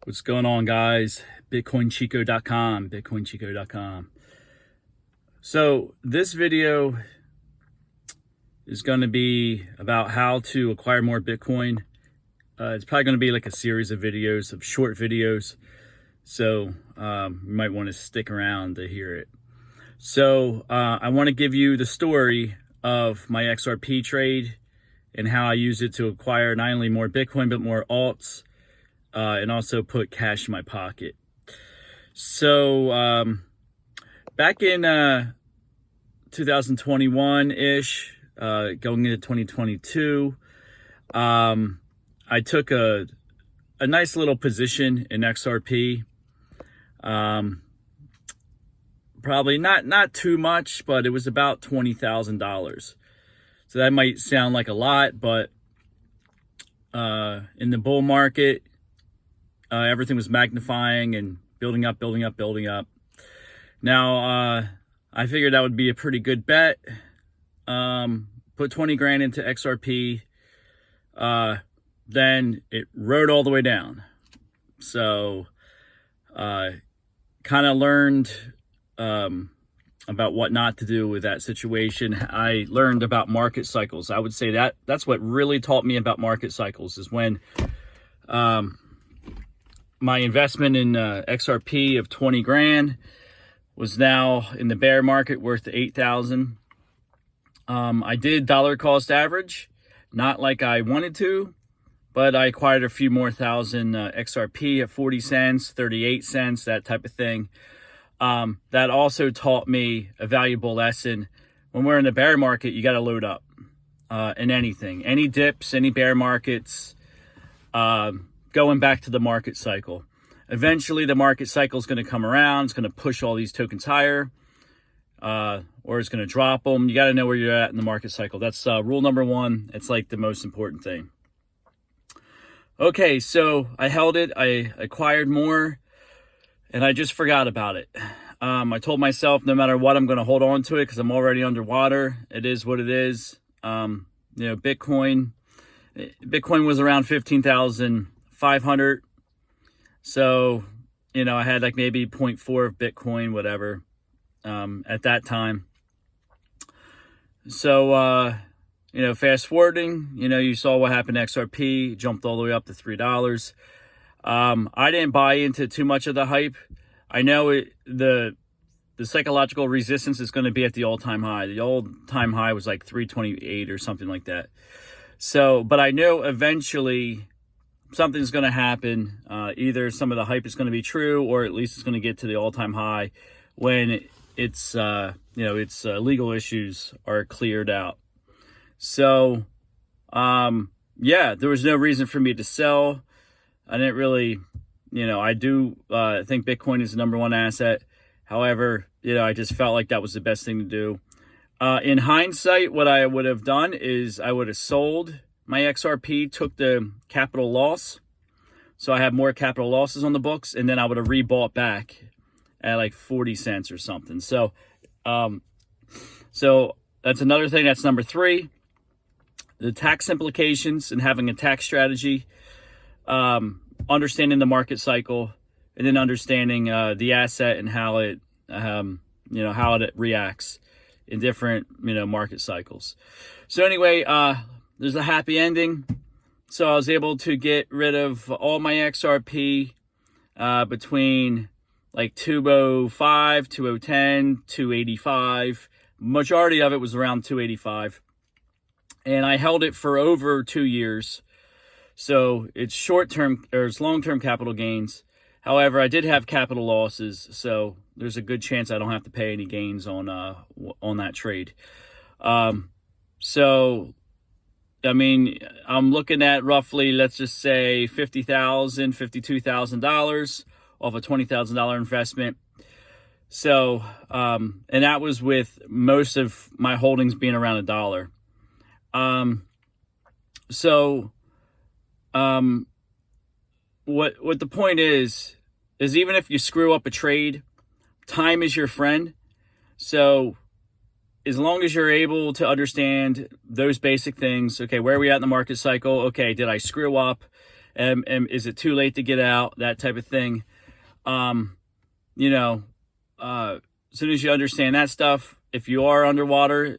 What's going on, guys? bitcoinchico.com, bitcoinchico.com. So this video is going to be about how to acquire more Bitcoin. It's probably going to be like a series of videos, of short videos. So you might want to stick around to hear it. So I want to give you the story of my XRP trade and how I use it to acquire not only more Bitcoin, but more alts. And also put cash in my pocket. So back in 2021-ish, going into 2022, I took a nice little position in XRP. Probably not too much, but it was about $20,000. So that might sound like a lot, but in the bull market, everything was magnifying and building up. Now, I figured that would be a pretty good bet. Put 20 grand into XRP. Then it rode all the way down. So, kind of learned about what not to do with that situation. I learned about market cycles. I would say that's what really taught me about market cycles, is when my investment in XRP of 20 grand was now in the bear market worth 8,000. I did dollar cost average, not like I wanted to, but I acquired a few more thousand XRP at 40 cents, 38 cents, that type of thing. That also taught me a valuable lesson. When we're in the bear market, you got to load up in anything, any dips, any bear markets. Going back to the market cycle. Eventually, the market cycle is going to come around. It's going to push all these tokens higher, or it's going to drop them. You got to know where you're at in the market cycle. That's rule number one. It's like the most important thing. Okay, so I held it. I acquired more, and I just forgot about it. I told myself no matter what, I'm going to hold on to it because I'm already underwater. It is what it is. Bitcoin was around 15,500. So, I had like maybe 0.4 of Bitcoin, whatever, at that time. So, fast forwarding, you saw what happened to XRP, jumped all the way up to $3. I didn't buy into too much of the hype. I know the psychological resistance is going to be at the all-time high. The all-time high was like 328 or something like that. So, but I know eventually something's going to happen. Either some of the hype is going to be true, or at least it's going to get to the all-time high when its legal issues are cleared out. So, there was no reason for me to sell. I didn't really, I do think Bitcoin is the number one asset. However, I just felt like that was the best thing to do. In hindsight, what I would have done is I would have sold my XRP, took the capital loss. So I have more capital losses on the books, and then I would have rebought back at like 40 cents or something. So, so that's another thing. That's number three. The tax implications and having a tax strategy, understanding the market cycle, and then understanding the asset and how it, how it reacts in different, market cycles. So anyway, there's a happy ending. So I was able to get rid of all my XRP between like 205, 2010, 285. Majority of it was around 285. And I held it for over 2 years. So it's short-term, or it's long-term capital gains. However, I did have capital losses, so there's a good chance I don't have to pay any gains on that trade. So, I'm looking at roughly, let's just say $50,000, $52,000 off a $20,000 investment. So, and that was with most of my holdings being around $1. What the point is even if you screw up a trade, time is your friend. So as long as you're able to understand those basic things, okay, where are we at in the market cycle? Okay, did I screw up? And is it too late to get out? That type of thing. You know, as soon as you understand that stuff, if you are underwater,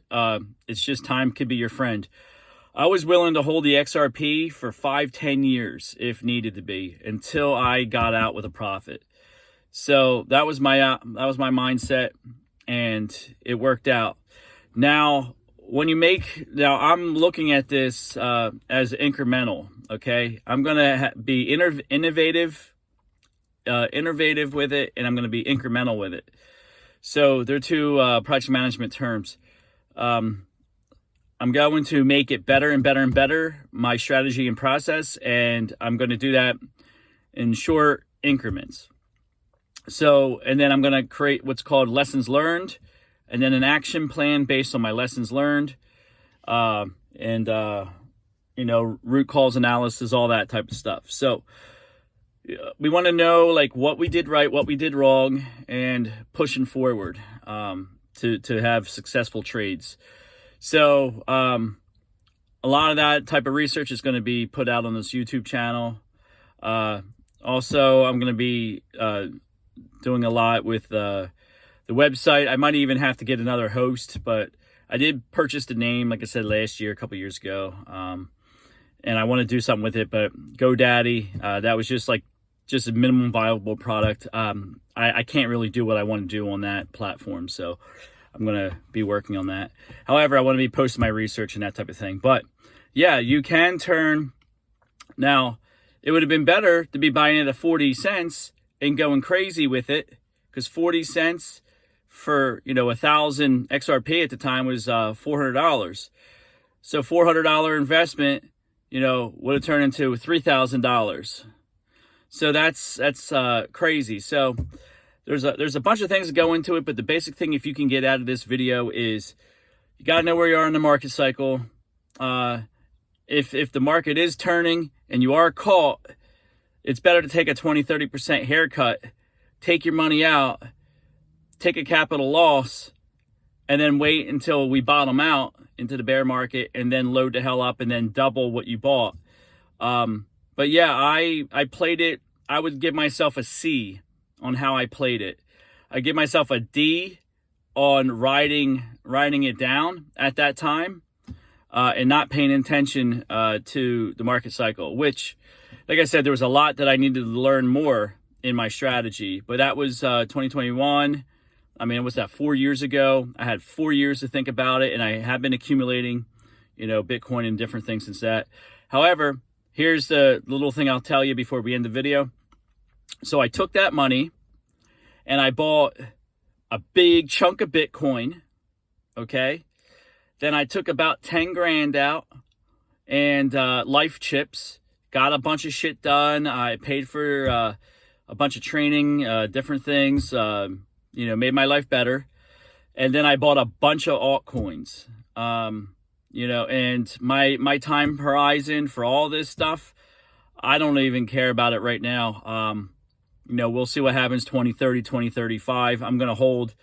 it's just time could be your friend. I was willing to hold the XRP for 5-10 years if needed to be, until I got out with a profit. So that was my mindset, and it worked out. Now, I'm looking at this as incremental. Okay, I'm gonna be innovative with it, and I'm gonna be incremental with it. So they're two project management terms. I'm going to make it better and better and better, my strategy and process, and I'm going to do that in short increments. So, and then I'm going to create what's called lessons learned, and then an action plan based on my lessons learned, you know, root cause analysis, all that type of stuff. So we want to know like what we did right, what we did wrong, and pushing forward to have successful trades. So a lot of that type of research is going to be put out on this YouTube channel. Also, I'm going to be doing a lot with the website. I might even have to get another host, but I did purchase the name, like I said, last year, a couple years ago. And I want to do something with it, but GoDaddy, that was just a minimum viable product. I can't really do what I want to do on that platform, so I'm going to be working on that. However, I want to be posting my research and that type of thing. But yeah, you can turn. Now, it would have been better to be buying it at 40 cents and going crazy with it, because 40 cents for, 1,000 XRP at the time was $400. So $400 investment, would have turned into $3,000. So that's crazy. So there's a bunch of things that go into it, but the basic thing, if you can get out of this video, is you got to know where you are in the market cycle. If the market is turning and you are caught, it's better to take a 20-30% haircut, take your money out, take a capital loss, and then wait until we bottom out into the bear market, and then load the hell up and then double what you bought. But yeah, I played it. I would give myself a C on how I played it. I give myself a D on riding it down at that time, and not paying attention to the market cycle, which, like I said, there was a lot that I needed to learn more in my strategy. But that was 2021. I mean, what's that, 4 years ago? I had 4 years to think about it, and I have been accumulating, Bitcoin and different things since that. However, here's the little thing I'll tell you before we end the video. So I took that money and I bought a big chunk of Bitcoin, okay? Then I took about 10 grand out and life chips, got a bunch of shit done. I paid for a bunch of training, different things, made my life better. And then I bought a bunch of altcoins, and my time horizon for all this stuff, I don't even care about it right now. We'll see what happens 2030, 2035. I'm going to hold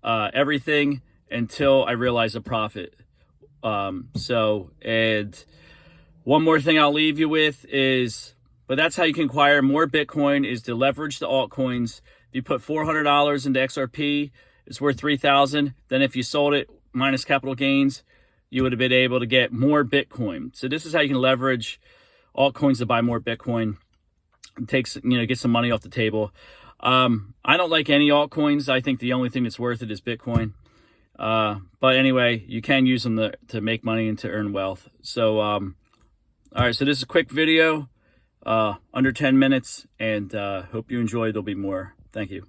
everything until I realize a profit. And one more thing I'll leave you with is, but that's how you can acquire more Bitcoin, is to leverage the altcoins. If you put $400 into XRP, it's worth $3,000. Then if you sold it minus capital gains, you would have been able to get more Bitcoin. So this is how you can leverage altcoins to buy more Bitcoin. It takes, get some money off the table. I don't like any altcoins. I think the only thing that's worth it is Bitcoin. But anyway, you can use them to make money and to earn wealth. So, all right, so this is a quick video, under 10 minutes, and hope you enjoyed. There'll be more. Thank you.